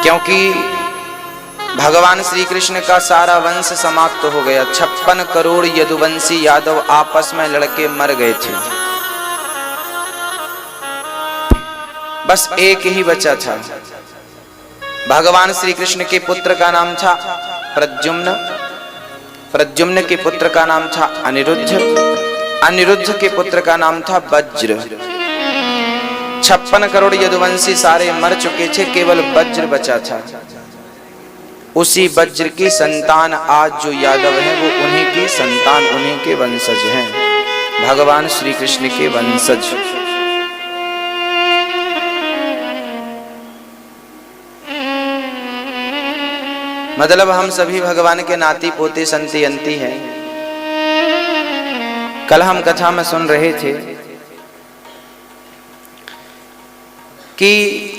क्योंकि भगवान श्री कृष्ण का सारा वंश समाप्त हो गया। 56 करोड़ यदुवंशी यादव आपस में लड़के मर गए थे, बस एक ही बचा था। भगवान श्री कृष्ण के पुत्र का नाम था प्रद्युम्न, प्रद्युम्न के पुत्र का नाम था अनिरुद्ध, अनिरुद्ध के पुत्र का नाम था वज्र। 56 करोड़ यदुवंशी सारे मर चुके थे, केवल वज्र बचा था। उसी वज्र की संतान आज जो यादव हैं वो उन्हीं की संतान, उन्हीं के वंशज हैं, भगवान श्री कृष्ण के वंशज। मतलब हम सभी भगवान के नाती पोते संती अंती हैं। कल हम कथा में सुन रहे थे कि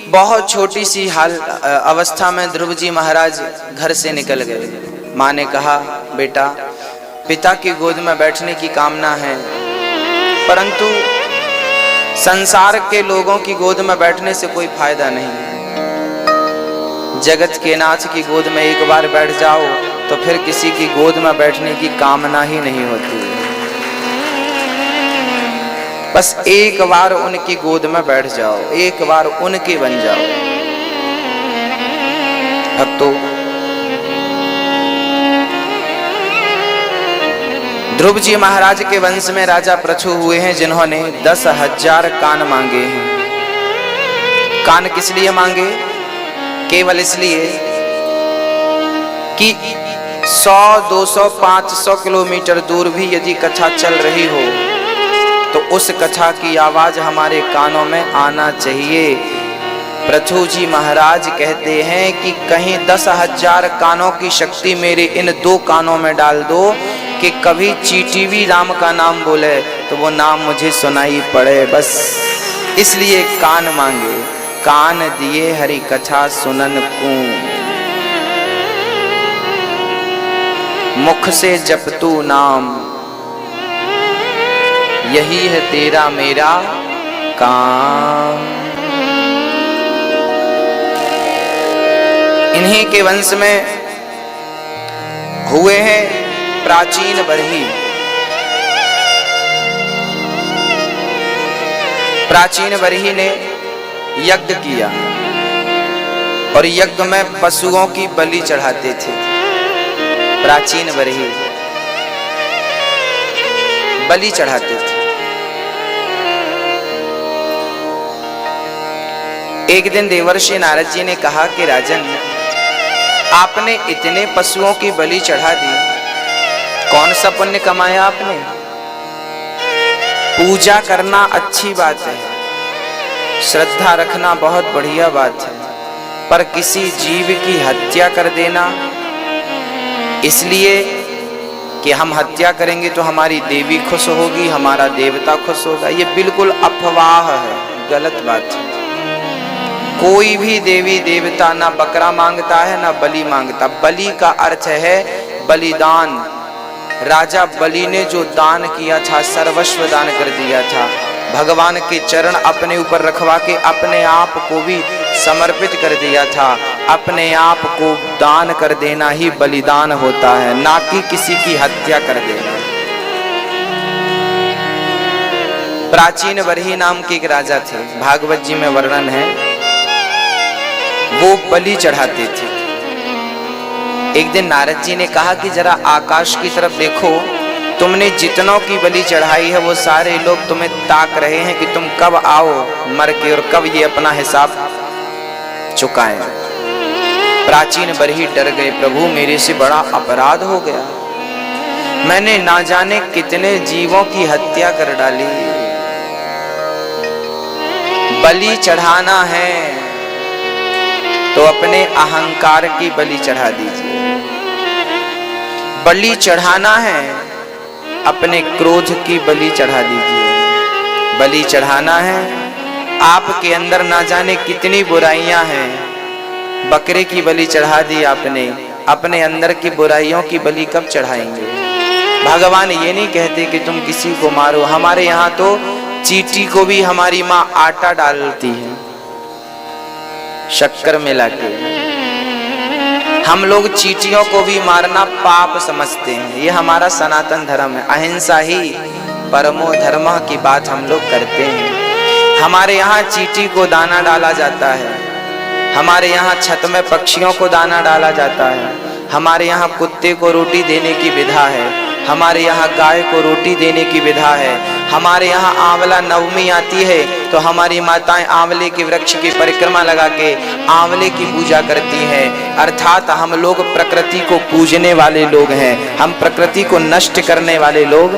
बहुत छोटी सी अवस्था में ध्रुव जी महाराज घर से निकल गए। माँ ने कहा, बेटा पिता की गोद में बैठने की कामना है, परंतु संसार के लोगों की गोद में बैठने से कोई फायदा नहीं। जगत के नाथ की गोद में एक बार बैठ जाओ तो फिर किसी की गोद में बैठने की कामना ही नहीं होती। बस एक बार उनकी गोद में बैठ जाओ, एक बार उनके बन जाओ। भक्तों, ध्रुव जी महाराज के वंश में राजा प्रछु हुए हैं जिन्होंने 10,000 कान मांगे हैं। कान किस लिए मांगे? केवल इसलिए कि 100, 200, 500 किलोमीटर दूर भी यदि कथा चल रही हो तो उस कथा की आवाज हमारे कानों में आना चाहिए। प्रथु जी महाराज कहते हैं कि कहीं 10,000 कानों की शक्ति मेरे इन 2 कानों में डाल दो कि कभी चीटीवी राम का नाम बोले तो वो नाम मुझे सुनाई पड़े। बस इसलिए कान मांगे। कान दिए हरि कथा सुनन को, मुख से जपतू नाम, यही है तेरा मेरा काम। इन्हीं के वंश में हुए हैं प्राचीन बरही। प्राचीन बरही ने यज्ञ किया और यज्ञ में पशुओं की बलि चढ़ाते थे। प्राचीन बरही बलि चढ़ाते थे। एक दिन देवर्षि नारद जी ने कहा कि राजन, आपने इतने पशुओं की बलि चढ़ा दी, कौन सा पुण्य कमाया आपने? पूजा करना अच्छी बात है, श्रद्धा रखना बहुत बढ़िया बात है, पर किसी जीव की हत्या कर देना इसलिए कि हम हत्या करेंगे तो हमारी देवी खुश होगी, हमारा देवता खुश होगा, ये बिल्कुल अफवाह है, गलत बात है। कोई भी देवी देवता ना बकरा मांगता है ना बलि मांगता। बलि का अर्थ है बलिदान। राजा बलि ने जो दान किया था, सर्वस्व दान कर दिया था, भगवान के चरण अपने ऊपर रखवा के अपने आप को भी समर्पित कर दिया था। अपने आप को दान कर देना ही बलिदान होता है, ना कि किसी की हत्या कर देना। प्राचीन बरही नाम के एक राजा थे, भागवत जी में वर्णन है, वो बलि चढ़ाते थे। एक दिन नारद जी ने कहा कि जरा आकाश की तरफ देखो, तुमने जितनों की बलि चढ़ाई है वो सारे लोग तुम्हें ताक रहे हैं कि तुम कब आओ मर के और कब ये अपना हिसाब चुकाएं। प्राचीन बरही डर गए, प्रभु मेरे से बड़ा अपराध हो गया, मैंने ना जाने कितने जीवों की हत्या कर डाली। बलि चढ़ाना है तो अपने अहंकार की बलि चढ़ा दीजिए। बलि चढ़ाना है अपने क्रोध की बलि चढ़ा दीजिए। बलि चढ़ाना है, आपके अंदर ना जाने कितनी बुराइयां हैं, बकरे की बलि चढ़ा दी आपने, अपने अंदर की बुराइयों की बलि कब चढ़ाएंगे? भगवान ये नहीं कहते कि तुम किसी को मारो। हमारे यहाँ तो चींटी को भी हमारी माँ आटा डालती है शक्कर मिला के, हम लोग चींटियों को भी मारना पाप समझते हैं। ये हमारा सनातन धर्म है। अहिंसा ही परमो धर्म की बात हम लोग करते हैं। हमारे यहाँ चींटी को दाना डाला जाता है, हमारे यहाँ छत में पक्षियों को दाना डाला जाता है, हमारे यहाँ कुत्ते को रोटी देने की विधा है, हमारे यहाँ गाय को रोटी देने की विधा है, हमारे यहाँ आंवला नवमी आती है तो हमारी माताएं आंवले के वृक्ष की परिक्रमा लगा के आंवले की पूजा करती हैं। अर्थात हम लोग प्रकृति को पूजने वाले लोग हैं, हम प्रकृति को नष्ट करने वाले लोग।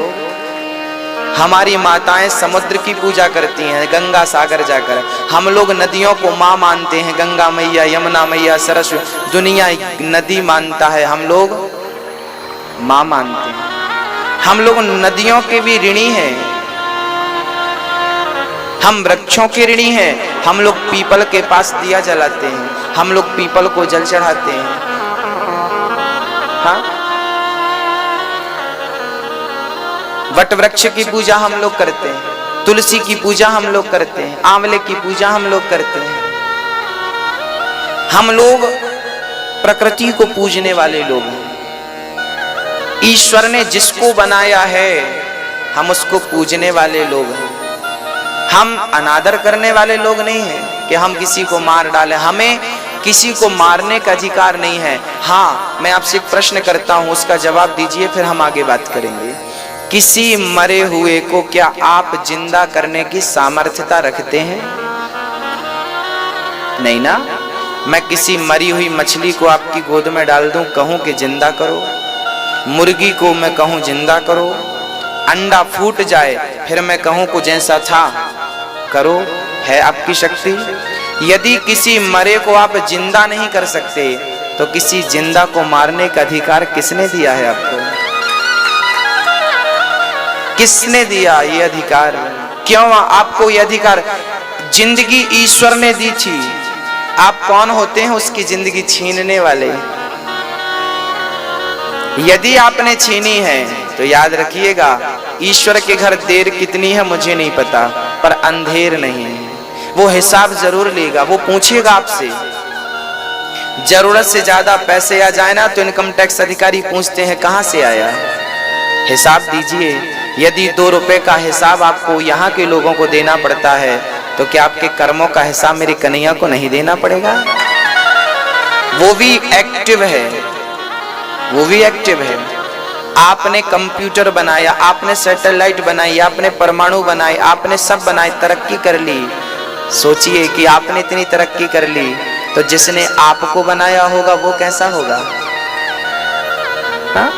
हमारी माताएं समुद्र की पूजा करती हैं, गंगा सागर जाकर। हम लोग नदियों को माँ मानते हैं, गंगा मैया, यमुना मैया, सरस्वती। दुनिया नदी मानता है, हम लोग माँ मानते हैं। हम लोग नदियों के भी ऋणी हैं, हम वृक्षों के ऋणी हैं। हम लोग पीपल के पास दिया जलाते हैं, हम लोग पीपल को जल चढ़ाते हैं। हाँ, वट वृक्ष की पूजा हम लोग करते हैं, तुलसी की पूजा हम लोग करते हैं, आंवले की पूजा हम लोग करते हैं। हम लोग प्रकृति को पूजने वाले लोग हैं। ईश्वर ने जिसको बनाया है हम उसको पूजने वाले लोग हैं। हम अनादर करने वाले लोग नहीं हैं कि हम किसी को मार डालें। हमें किसी को मारने का अधिकार नहीं है। हाँ, मैं आपसे एक प्रश्न करता हूं, उसका जवाब दीजिए, फिर हम आगे बात करेंगे। किसी मरे हुए को क्या आप जिंदा करने की सामर्थ्यता रखते हैं? नहीं ना। मैं किसी मरी हुई मछली को आपकी गोद में डाल दूं, कहूं कि जिंदा करो, मुर्गी को मैं कहूं जिंदा करो, अंडा फूट जाए फिर मैं कहूं को जैसा था करो, है आपकी शक्ति? यदि किसी मरे को आप जिंदा नहीं कर सकते तो किसी जिंदा को मारने का अधिकार किसने दिया है आपको? किसने दिया ये अधिकार? क्यों आपको ये अधिकार? जिंदगी ईश्वर ने दी थी, आप कौन होते हैं उसकी जिंदगी छीनने वाले? यदि आपने छीनी है तो याद रखिएगा, ईश्वर के घर देर कितनी है मुझे नहीं पता, पर अंधेर नहीं है। वो हिसाब जरूर लेगा, वो पूछेगा आपसे। जरूरत से ज्यादा पैसे आ जाए ना तो इनकम टैक्स अधिकारी पूछते हैं कहां से आया, हिसाब दीजिए। यदि 2 रुपए का हिसाब आपको यहाँ के लोगों को देना पड़ता है तो क्या आपके कर्मों का हिसाब मेरी कन्हैया को नहीं देना पड़ेगा? वो भी एक्टिव है, वो भी एक्टिव है। आपने कंप्यूटर बनाया, आपने सैटेलाइट बनाई, आपने परमाणु बनाए, आपने सब बनाए, तरक्की कर ली। सोचिए कि आपने इतनी तरक्की कर ली तो जिसने आपको बनाया होगा वो कैसा होगा? हा?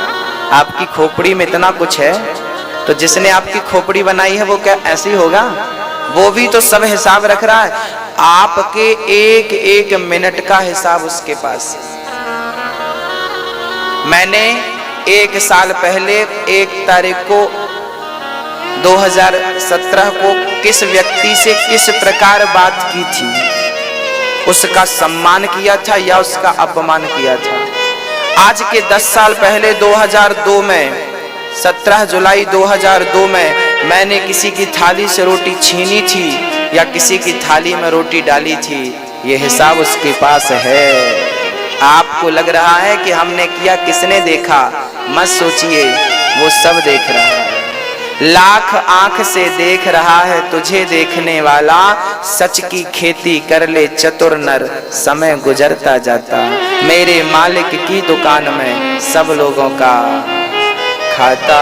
आपकी खोपड़ी में इतना कुछ है तो जिसने आपकी खोपड़ी बनाई है वो क्या ऐसी होगा? वो भी तो सब हिसाब रख रहा है। आपके एक एक मिनट का हिसाब उसके पास। मैंने 1 साल पहले 1 तारीख को 2017 को किस व्यक्ति से किस प्रकार बात की थी, उसका सम्मान किया था या उसका अपमान किया था? आज के 10 साल पहले 2002 में 17 जुलाई 2002 में मैंने किसी की थाली से रोटी छीनी थी या किसी की थाली में रोटी डाली थी, ये हिसाब उसके पास है। आपको लग रहा है कि हमने किया, किसने देखा? मत सोचिए, वो सब देख रहा है। लाख आंख से देख रहा है तुझे देखने वाला, सच की खेती कर ले चतुर नर, समय गुजरता जाता। मेरे मालिक की दुकान में सब लोगों का खाता।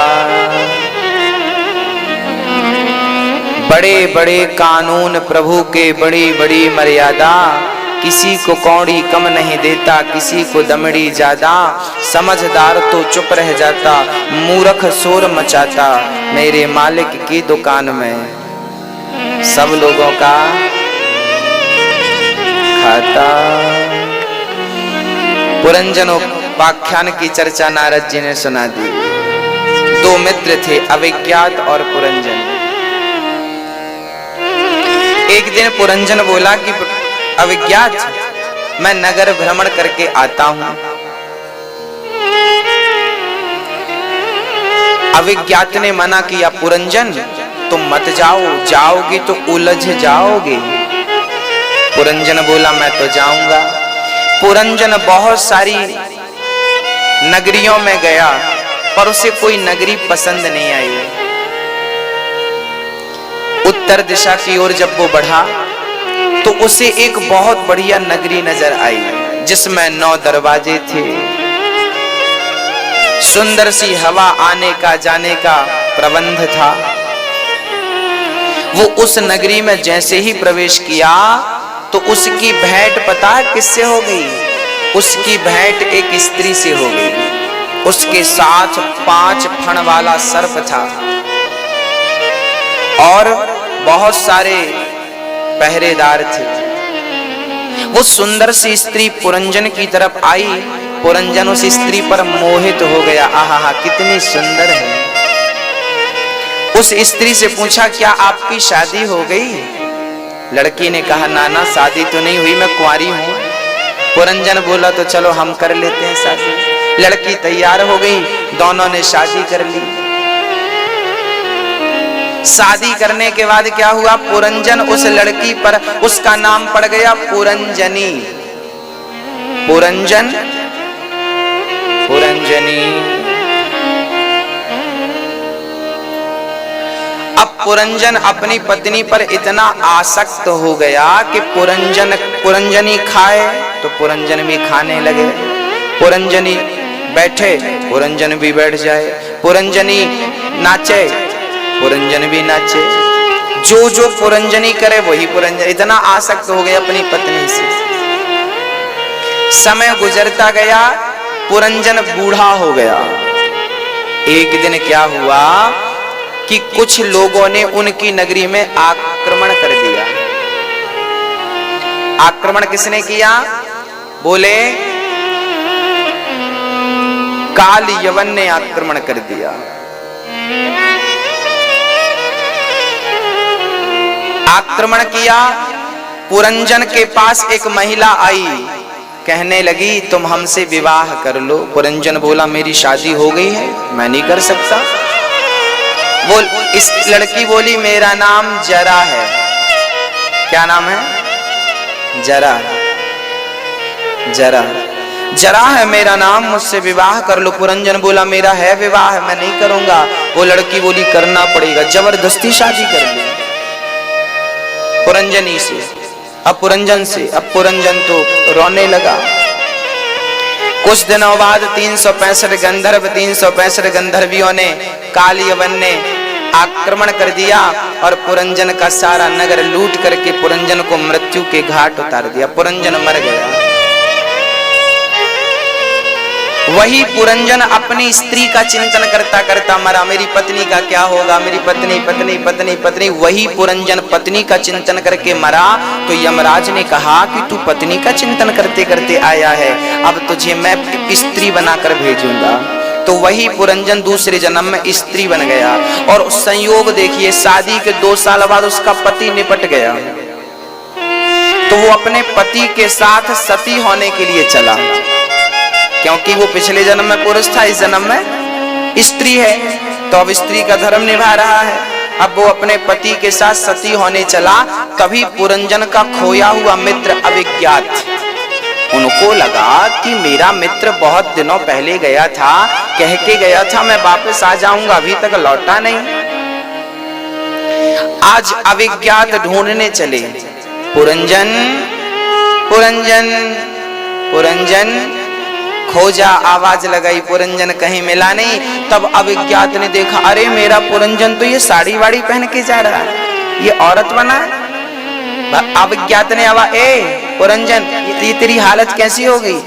बड़े बड़े कानून प्रभु के, बड़ी बड़ी मर्यादा, किसी को कौड़ी कम नहीं देता, किसी को दमड़ी ज्यादा। समझदार तो चुप रह जाता, मूर्ख शोर मचाता। मेरे मालिक की दुकान में सब लोगों का खाता। पुरंजन उपाख्यान की चर्चा नारद जी ने सुना दी। 2 मित्र थे, अविज्ञात और पुरंजन। एक दिन पुरंजन बोला कि अविज्ञात, मैं नगर भ्रमण करके आता हूं। अविज्ञात ने मना किया, पुरंजन तुम मत जाओ, जाओगे तो उलझ जाओगे। पुरंजन बोला मैं तो जाऊंगा। पुरंजन बहुत सारी नगरियों में गया पर उसे कोई नगरी पसंद नहीं आई। उत्तर दिशा की ओर जब वो बढ़ा तो उसे एक बहुत बढ़िया नगरी नजर आई जिसमें 9 दरवाजे थे, सुंदर सी हवा आने का जाने का प्रबंध था। वो उस नगरी में जैसे ही प्रवेश किया तो उसकी भेंट पता किससे हो गई? उसकी भेंट एक स्त्री से हो गई। उसके साथ 5 फण वाला सर्प था और बहुत सारे पहरेदार थे। वो सुंदर सी स्त्री पुरंजन की तरफ आई। पुरंजन उस स्त्री पर मोहित हो गया। आहा, कितनी सुंदर है। उस स्त्री से पूछा, क्या आपकी शादी हो गई? लड़की ने कहा, नाना शादी तो नहीं हुई, मैं कुंवारी हूं। पुरंजन बोला, तो चलो हम कर लेते हैं शादी। लड़की तैयार हो गई, दोनों ने शादी कर ली। शादी करने के बाद क्या हुआ? पुरंजन उस लड़की पर, उसका नाम पड़ गया पुरंजनी। पुरंजन, पुरंजनी। अब पुरंजन अपनी पत्नी पर इतना आसक्त हो गया कि पुरंजनी खाए तो पुरंजन भी खाने लगे। पुरंजनी बैठे, पुरंजन भी बैठ जाए। पुरंजनी नाचे, पुरंजन भी नाचे। जो पुरंजनी करे वही पुरंजन। इतना आसक्त हो गया अपनी पत्नी से। समय गुजरता गया, पुरंजन बूढ़ा हो गया। एक दिन क्या हुआ कि कुछ लोगों ने उनकी नगरी में आक्रमण कर दिया। आक्रमण किसने किया? बोले काल यवन ने आक्रमण कर दिया। आक्रमण किया। पुरंजन के पास एक महिला आई, कहने लगी तुम हमसे विवाह कर लो। पुरंजन बोला मेरी शादी हो गई है, मैं नहीं कर सकता। इस लड़की बोली मेरा नाम जरा है। क्या नाम है? जरा। जरा, जरा है मेरा नाम, मुझसे विवाह कर लो। पुरंजन बोला मेरा है विवाह, मैं नहीं करूंगा। वो लड़की बोली करना पड़ेगा। जबरदस्ती शादी कर ली पुरंजनी से, अब पुरंजन से। अब पुरंजन तो रोने लगा। कुछ दिनों बाद 365 गंधर्व, 365 गंधर्वियों ने, काल यवन ने आक्रमण कर दिया और पुरंजन का सारा नगर लूट करके पुरंजन को मृत्यु के घाट उतार दिया। पुरंजन मर गया। वही पुरंजन अपनी स्त्री का चिंतन करता करता मरा। मेरी पत्नी का क्या होगा? मेरी पत्नी पत्नी पत्नी पत्नी। वही पुरंजन पत्नी का चिंतन करके मरा तो यमराज ने कहा कि तू पत्नी का चिंतन करते करते आया है, अब तुझे मैं स्त्री बनाकर भेजूंगा। तो वही पुरंजन दूसरे जन्म में स्त्री बन गया। और संयोग देखिए, शादी के 2 साल बाद उसका पति निपट गया तो वो अपने पति के साथ सती होने के लिए चला, क्योंकि वो पिछले जन्म में पुरुष था, इस जन्म में स्त्री है, तो अब स्त्री का धर्म निभा रहा है। अब वो अपने पति के साथ सती होने चला। तभी पुरंजन का खोया हुआ मित्र अविज्ञात, उनको लगा कि मेरा मित्र बहुत दिनों पहले गया था, कह के गया था मैं वापस आ जाऊंगा, अभी तक लौटा नहीं। आज अविज्ञात ढूंढने चले। पुरंजन, पुरंजन, पुरंजन खोजा, आवाज लगाई, पुरंजन कहीं मिला नहीं। तब अविज्ञात ने देखा, अरे मेरा पुरंजन तो ये साड़ी वाड़ी पहन के जा रहा है, ये औरत बना। अविज्ञात ने आवाज, ए पुरंजन, ये तेरी हालत कैसी हो गई?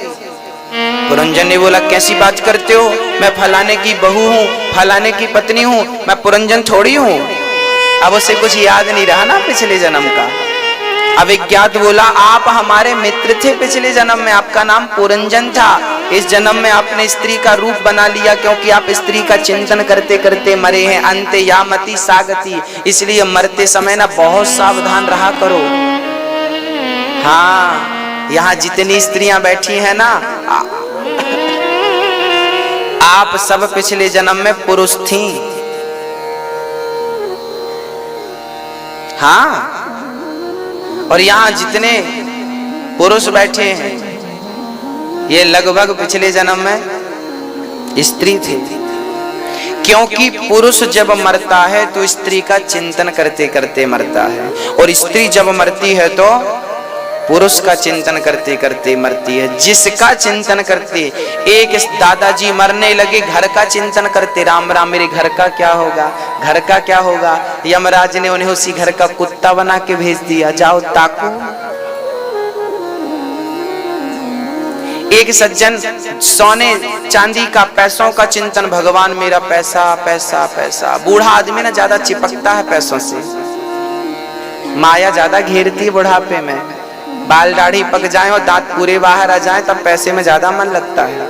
पुरंजन ने बोला कैसी बात करते हो, मैं फलाने की बहू हूँ, फलाने की पत्नी हूँ, मैं पुरंजन थोड़ी हूँ। अब उसे कुछ याद नहीं रहा ना पिछले जन्म का। अविज्ञात बोला आप हमारे मित्र थे पिछले जन्म में, आपका नाम पुरंजन था। इस जन्म में आपने स्त्री का रूप बना लिया, क्योंकि आप स्त्री का चिंतन करते करते मरे हैं। अंते यामति सागति, इसलिए मरते समय ना बहुत सावधान रहा करो। हाँ, यहाँ जितनी स्त्रियां बैठी हैं ना, आप सब पिछले जन्म में पुरुष थी। हाँ, और यहाँ जितने पुरुष बैठे हैं ये लगभग पिछले जन्म में स्त्री थे, क्योंकि पुरुष जब मरता है तो स्त्री का चिंतन करते करते मरता है, और स्त्री जब मरती है तो पुरुष का चिंतन करते करते मरती है। जिसका चिंतन करते, एक दादाजी मरने लगे, घर का चिंतन करते, राम राम मेरे घर का क्या होगा, घर का क्या होगा। यमराज ने उन्हें उसी घर का कुत्ता बना के भेज दिया, जाओ ताको। एक सज्जन सोने चांदी का, पैसों का चिंतन, भगवान मेरा पैसा पैसा पैसा। बूढ़ा आदमी ना ज्यादा चिपकता है पैसों से, माया ज्यादा घेरती है बुढ़ापे में। बाल दाढ़ी पक जाए और दांत पूरे बाहर आ जाए तब पैसे में ज्यादा मन लगता है।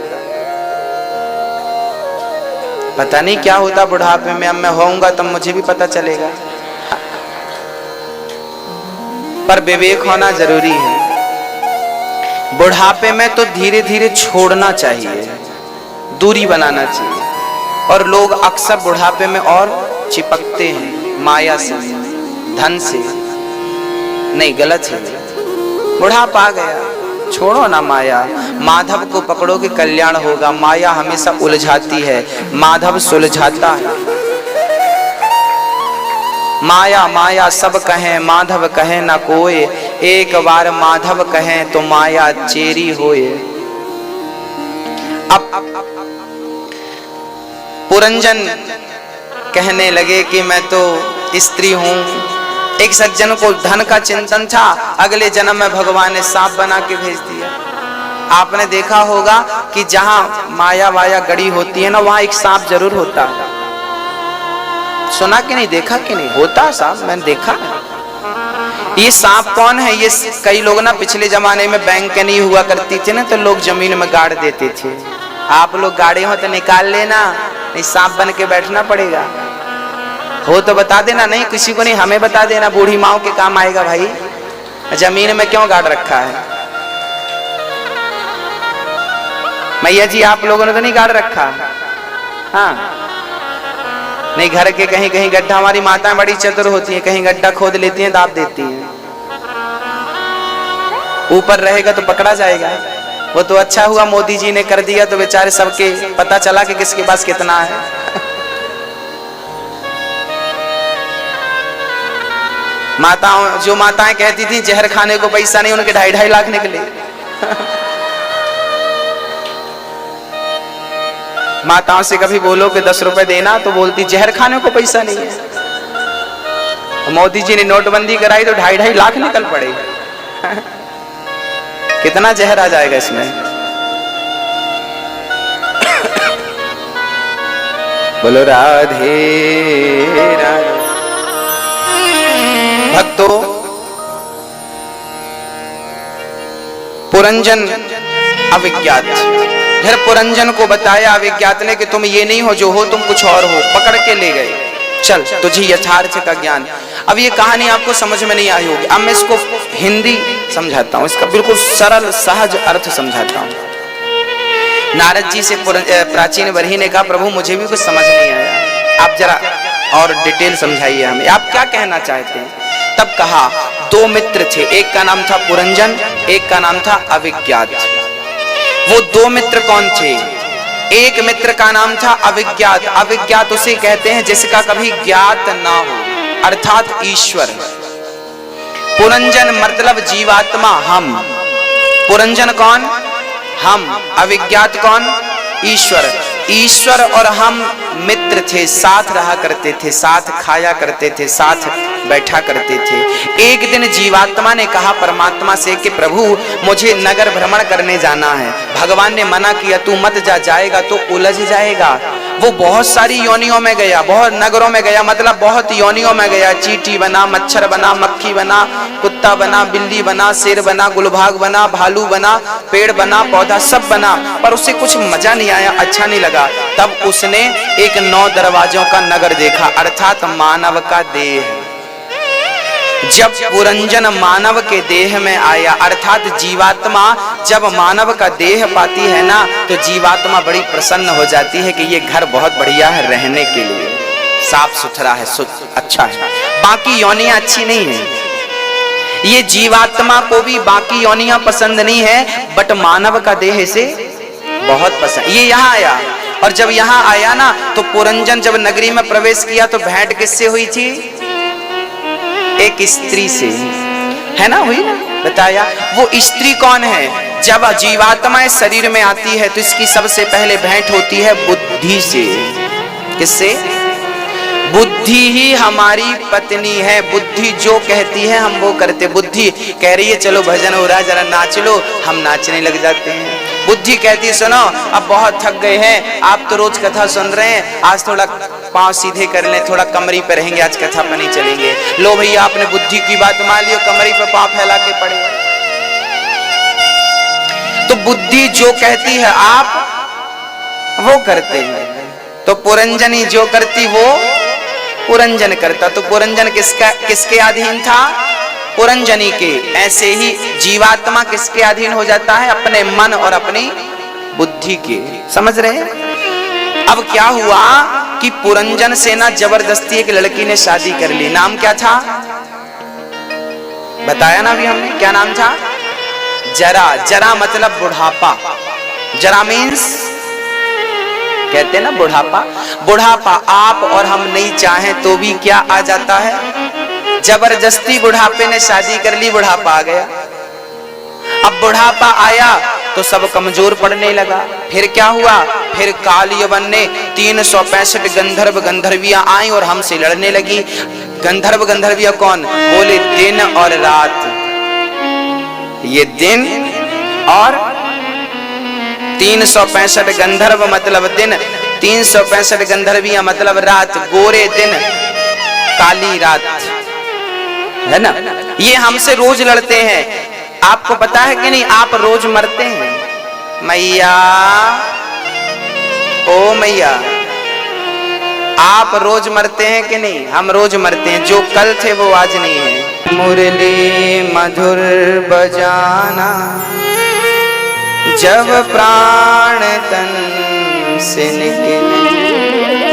पता नहीं क्या होता बुढ़ापे में, अब मैं होऊंगा तब मुझे भी पता चलेगा। पर विवेक होना जरूरी है। बुढ़ापे में तो धीरे धीरे छोड़ना चाहिए, दूरी बनाना चाहिए। और लोग अक्सर बुढ़ापे में और चिपकते हैं माया से, धन से। नहीं, गलत है। बुढ़ापा आ गया, छोड़ो ना माया, माधव को पकड़ो कि कल्याण होगा। माया हमेशा उलझाती है, माधव सुलझाता है। माया माया सब कहें, माधव कहे ना कोई। एक बार माधव कहें तो माया चेरी होए। अब पुरंजन कहने लगे कि मैं तो स्त्री हूं। एक सज्जन को धन का चिंतन था, अगले जन्म में भगवान ने सांप बना के भेज दिया। आपने देखा होगा कि जहां माया वाया गड़ी होती है ना, वहां एक सांप जरूर होता है। सुना कि नहीं, देखा कि नहीं? होता सांप, मैंने देखा। ये सांप कौन है? ये कई लोग ना पिछले जमाने में बैंक नहीं हुआ करती थी ना, तो लोग जमीन में गाड़ देते थे। आप लोग गाड़े हो तो निकाल लेना, नहीं सांप बन के बैठना पड़ेगा। हो तो बता देना, नहीं किसी को नहीं, हमें बता देना, बूढ़ी माओ के काम आएगा भाई। जमीन में क्यों गाड़ रखा है? मैया जी आप लोगों ने तो नहीं गाड़ रखा? हाँ, नहीं घर के कहीं कहीं गड्ढा, हमारी माताएं बड़ी चतुर होती हैं, कहीं गड्ढा खोद लेती हैं, दाब देती हैं। ऊपर रहेगा तो पकड़ा जाएगा। वो तो अच्छा हुआ मोदी जी ने कर दिया, तो बेचारे सबके पता चला कि किसके पास कितना है। माताओं, जो माताएं कहती थी जहर खाने को पैसा नहीं, उनके 2.5 लाख निकले। माताओं से कभी बोलो कि 10 रुपए देना, तो बोलती जहर खाने को पैसा नहीं है। मोदी जी ने नोटबंदी कराई तो 2.5 लाख निकल पड़े। कितना जहर आ जाएगा इसमें। बोलो राधे राधे। भक्तों, पुरंजन अविज्ञात, फिर पुरंजन को बताया अविज्ञात ने कि तुम ये नहीं हो जो हो, तुम कुछ और हो। पकड़ के ले गए, चल तुझे यथार्थ का ज्ञान। अब ये कहानी आपको समझ में नहीं आई होगी, अब मैं इसको हिंदी समझाता हूँ, इसका बिल्कुल सरल सहज अर्थ समझाता हूँ। नारद जी से प्राचीन वरही ने कहा, प्रभु मुझे भी कुछ समझ नहीं आया, आप जरा और डिटेल समझाइए हमें, आप क्या कहना चाहते हैं। तब कहा, 2 मित्र थे, एक का नाम था पुरंजन, एक का नाम था अविज्ञात। वो 2 मित्र कौन थे? एक मित्र का नाम था अविज्ञात। अविज्ञात उसे कहते हैं जिसका कभी ज्ञात ना हो, अर्थात ईश्वर। पुरंजन मतलब जीवात्मा, हम। पुरंजन कौन? हम। अविज्ञात कौन? ईश्वर। ईश्वर और हम मित्र थे, साथ रहा करते थे, साथ खाया करते थे, साथ बैठा करते थे। एक दिन जीवात्मा ने कहा परमात्मा से कि प्रभु मुझे नगर भ्रमण करने जाना है। भगवान ने मना किया, तू मत जा, जाएगा तो उलझ जाएगा। वो बहुत सारी योनियों में गया, बहुत नगरों में गया, मतलब बहुत योनियों में गया। चींटी बना, मच्छर बना, मक्खी बना, कुत्ता बना, बिल्ली बना, शेर बना, गुलभाग बना, भालू बना, पेड़ बना, पौधा सब बना, पर उसे कुछ मजा नहीं आया, अच्छा नहीं लगा। तब उसने एक 9 दरवाजों का नगर देखा, अर्थात मानव का देह। जब पुरंजन मानव के देह में आया, अर्थात जीवात्मा जब मानव का देह पाती है ना, तो जीवात्मा बड़ी प्रसन्न हो जाती है कि ये घर बहुत बढ़िया है रहने के लिए, साफ सुथरा है, अच्छा है। बाकी योनियां अच्छी नहीं है। ये जीवात्मा को भी बाकी योनियां पसंद नहीं है, बट मानव का देह से बहुत पसंद। ये यहाँ आया, और जब यहाँ आया ना तो पुरंजन जब नगरी में प्रवेश किया तो भेंट किससे हुई थी? एक स्त्री से, है ना, हुई ना, बताया। वो स्त्री कौन है? जब जीवात्मा शरीर में आती है तो इसकी सबसे पहले भेंट होती है बुद्धि से। किससे? बुद्धि ही हमारी पत्नी है। बुद्धि जो कहती है हम वो करते। बुद्धि कह रही है चलो भजन हो रहा है जरा नाच लो, हम नाचने लग जाते हैं। बुद्धि कहती है सुनो अब बहुत थक गए हैं, आप तो रोज कथा सुन रहे हैं, आज थोड़ा पांव सीधे कर लें, थोड़ा कमरी पे रहेंगे, आज कथा पर नहीं चलेंगे। लो भैया आपने बुद्धि की बात मान ली, कमरी पे पांव फैला के पड़े। तो बुद्धि जो कहती है आप वो करते हैं, तो पुरंजनी जो करती वो पुरंजन करता। तो पुरंजन किसके अधीन था? पुरंजनी के। ऐसे ही जीवात्मा किसके अधीन हो जाता है? अपने मन और अपनी बुद्धि के। समझ रहे हैं? अब क्या हुआ कि पुरंजन से ना जबरदस्ती एक लड़की ने शादी कर ली। नाम क्या था? बताया ना अभी हमने, क्या नाम था? जरा। जरा मतलब बुढ़ापा। जरा मीन्स कहते हैं ना बुढ़ापा। बुढ़ापा आप और हम नहीं चाहें तो भी क्या आ जाता है? जबरदस्ती बुढ़ापे ने शादी कर ली, बुढ़ापा आ गया। अब बुढ़ापा आया तो सब कमजोर पड़ने लगा। फिर क्या हुआ? फिर काल यवन ने 365 गंधर्व गंधर्वियां आई और हमसे लड़ने लगी। गंधर्व गंधर्वियां कौन? बोले दिन और रात। ये दिन और 365 गंधर्व मतलब दिन, 365 गंधर्वियां मतलब रात। गोरे दिन काली रात, है ना। ये हमसे रोज लड़ते हैं। आपको पता है कि नहीं आप रोज मरते हैं? मैया, ओ मैया, आप रोज मरते हैं कि नहीं? हम रोज मरते हैं। जो कल थे वो आज नहीं है। मुरली मधुर बजाना जब प्राण तन से निकले,